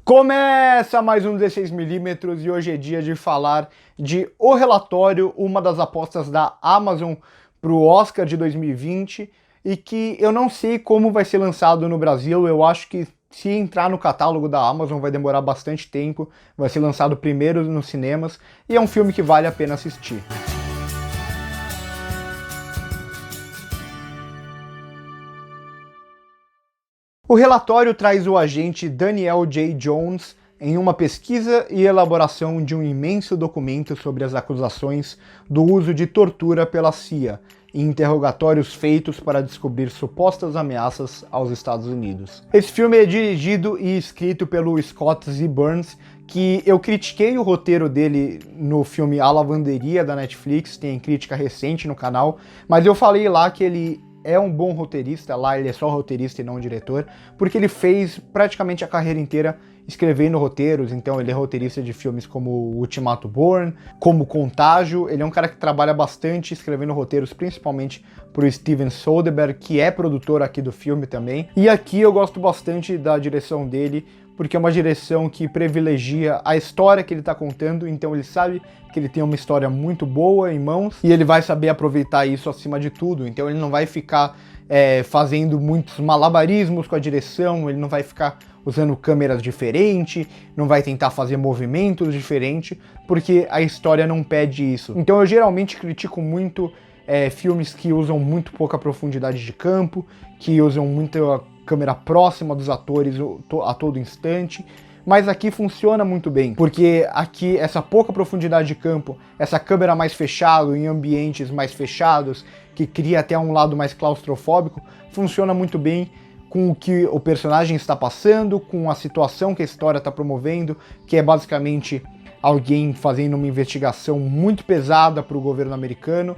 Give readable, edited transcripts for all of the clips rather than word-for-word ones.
Começa mais um 16mm e hoje é dia de falar de O Relatório, uma das apostas da Amazon para o Oscar de 2020 e que eu não sei como vai ser lançado no Brasil. Eu acho que se entrar no catálogo da Amazon vai demorar bastante tempo, vai ser lançado primeiro nos cinemas e é um filme que vale a pena assistir. O relatório traz o agente Daniel J. Jones em uma pesquisa e elaboração de um imenso documento sobre as acusações do uso de tortura pela CIA e interrogatórios feitos para descobrir supostas ameaças aos Estados Unidos. Esse filme é dirigido e escrito pelo Scott Z. Burns, que eu critiquei o roteiro dele no filme A Lavanderia da Netflix, tem crítica recente no canal, mas eu falei lá que ele é um bom roteirista, lá ele é só roteirista e não diretor, porque ele fez praticamente a carreira inteira escrevendo roteiros, então ele é roteirista de filmes como Ultimato Bourne, como Contágio, ele é um cara que trabalha bastante escrevendo roteiros, principalmente pro Steven Soderbergh, que é produtor aqui do filme também, e aqui eu gosto bastante da direção dele, porque é uma direção que privilegia a história que ele está contando, então ele sabe que ele tem uma história muito boa em mãos e ele vai saber aproveitar isso acima de tudo, então ele não vai ficar fazendo muitos malabarismos com a direção, ele não vai ficar usando câmeras diferentes, não vai tentar fazer movimentos diferentes, porque a história não pede isso. Então eu geralmente critico muito filmes que usam muito pouca profundidade de campo, que usam muita câmera próxima dos atores a todo instante, mas aqui funciona muito bem, porque aqui essa pouca profundidade de campo, essa câmera mais fechada, em ambientes mais fechados, que cria até um lado mais claustrofóbico, funciona muito bem com o que o personagem está passando, com a situação que a história está promovendo, que é basicamente alguém fazendo uma investigação muito pesada para o governo americano,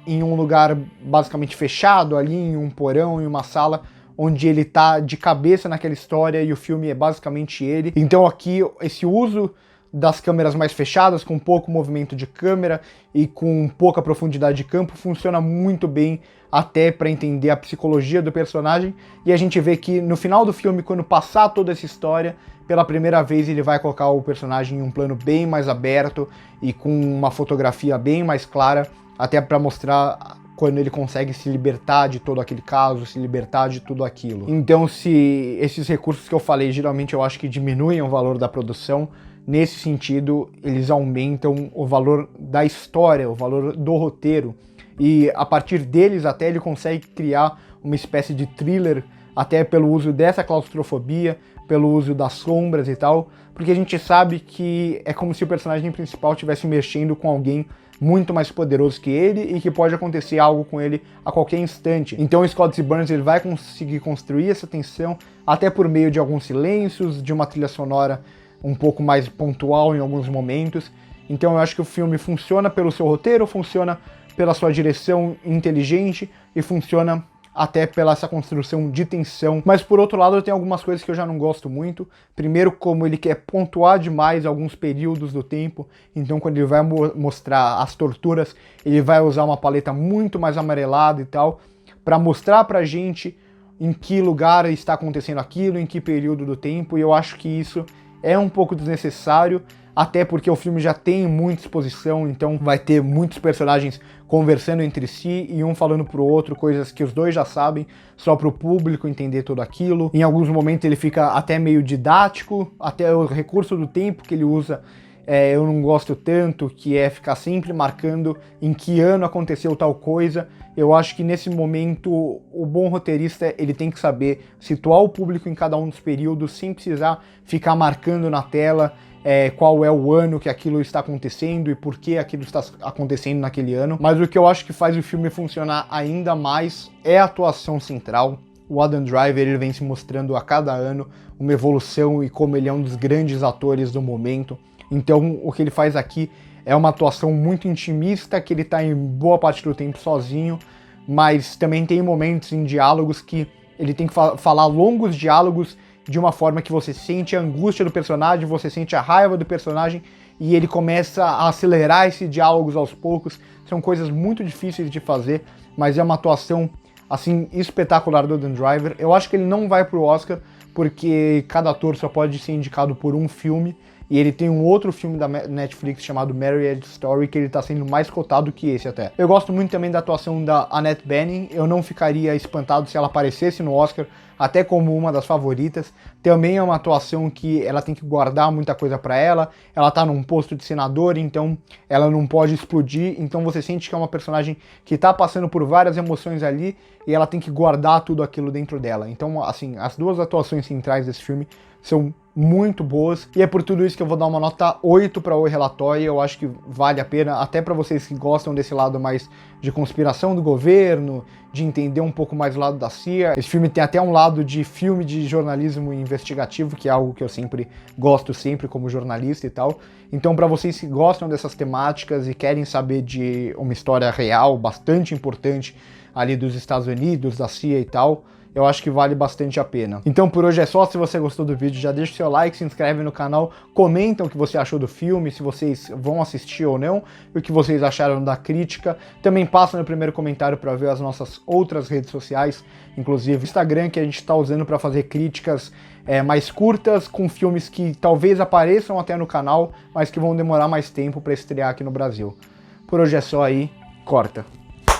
em um lugar basicamente fechado, ali em um porão, em uma sala, onde ele tá de cabeça naquela história e o filme é basicamente ele. Então aqui esse uso das câmeras mais fechadas, com pouco movimento de câmera e com pouca profundidade de campo, funciona muito bem até para entender a psicologia do personagem. E a gente vê que no final do filme, quando passar toda essa história, pela primeira vez ele vai colocar o personagem em um plano bem mais aberto e com uma fotografia bem mais clara, até para mostrar quando ele consegue se libertar de todo aquele caso, se libertar de tudo aquilo. Então, se esses recursos que eu falei, geralmente eu acho que diminuem o valor da produção, nesse sentido, eles aumentam o valor da história, o valor do roteiro, e a partir deles até ele consegue criar uma espécie de thriller, até pelo uso dessa claustrofobia, pelo uso das sombras e tal, porque a gente sabe que é como se o personagem principal estivesse mexendo com alguém muito mais poderoso que ele e que pode acontecer algo com ele a qualquer instante. Então o Scott Z. Burns ele vai conseguir construir essa tensão até por meio de alguns silêncios, de uma trilha sonora um pouco mais pontual em alguns momentos. Então eu acho que o filme funciona pelo seu roteiro, funciona pela sua direção inteligente e funciona até pela essa construção de tensão. Mas por outro lado, tem algumas coisas que eu já não gosto muito. Primeiro, como ele quer pontuar demais alguns períodos do tempo, então quando ele vai mostrar as torturas, ele vai usar uma paleta muito mais amarelada e tal, para mostrar pra gente em que lugar está acontecendo aquilo, em que período do tempo, e eu acho que isso é um pouco desnecessário, até porque o filme já tem muita exposição, então vai ter muitos personagens conversando entre si e um falando pro outro, coisas que os dois já sabem, só pro público entender tudo aquilo. Em alguns momentos ele fica até meio didático, até o recurso do tempo que ele usa eu não gosto tanto, que é ficar sempre marcando em que ano aconteceu tal coisa. Eu acho que nesse momento o bom roteirista ele tem que saber situar o público em cada um dos períodos sem precisar ficar marcando na tela qual é o ano que aquilo está acontecendo e por que aquilo está acontecendo naquele ano. Mas o que eu acho que faz o filme funcionar ainda mais é a atuação central. O Adam Driver ele vem se mostrando a cada ano uma evolução e como ele é um dos grandes atores do momento. Então o que ele faz aqui é uma atuação muito intimista, que ele está em boa parte do tempo sozinho, mas também tem momentos em diálogos que ele tem que falar longos diálogos de uma forma que você sente a angústia do personagem, você sente a raiva do personagem e ele começa a acelerar esses diálogos aos poucos. São coisas muito difíceis de fazer, mas é uma atuação assim espetacular do Adam Driver. Eu acho que ele não vai pro Oscar porque cada ator só pode ser indicado por um filme, e ele tem um outro filme da Netflix chamado Marriage Story, que ele tá sendo mais cotado que esse até. Eu gosto muito também da atuação da Annette Bening, eu não ficaria espantado se ela aparecesse no Oscar, até como uma das favoritas. Também é uma atuação que ela tem que guardar muita coisa pra ela tá num posto de senador, então ela não pode explodir, então você sente que é uma personagem que tá passando por várias emoções ali, e ela tem que guardar tudo aquilo dentro dela. Então, assim, as duas atuações centrais desse filme são muito boas, e é por tudo isso que eu vou dar uma nota 8 para o relatório. Eu acho que vale a pena, até para vocês que gostam desse lado mais de conspiração do governo, de entender um pouco mais o lado da CIA. Esse filme tem até um lado de filme de jornalismo investigativo, que é algo que eu sempre gosto, sempre como jornalista e tal. Então, para vocês que gostam dessas temáticas e querem saber de uma história real, bastante importante ali dos Estados Unidos, da CIA e tal, eu acho que vale bastante a pena. Então por hoje é só. Se você gostou do vídeo, já deixa o seu like, se inscreve no canal, comenta o que você achou do filme, se vocês vão assistir ou não, e o que vocês acharam da crítica. Também passa no primeiro comentário para ver as nossas outras redes sociais, inclusive o Instagram, que a gente está usando para fazer críticas mais curtas, com filmes que talvez apareçam até no canal, mas que vão demorar mais tempo para estrear aqui no Brasil. Por hoje é só aí, corta!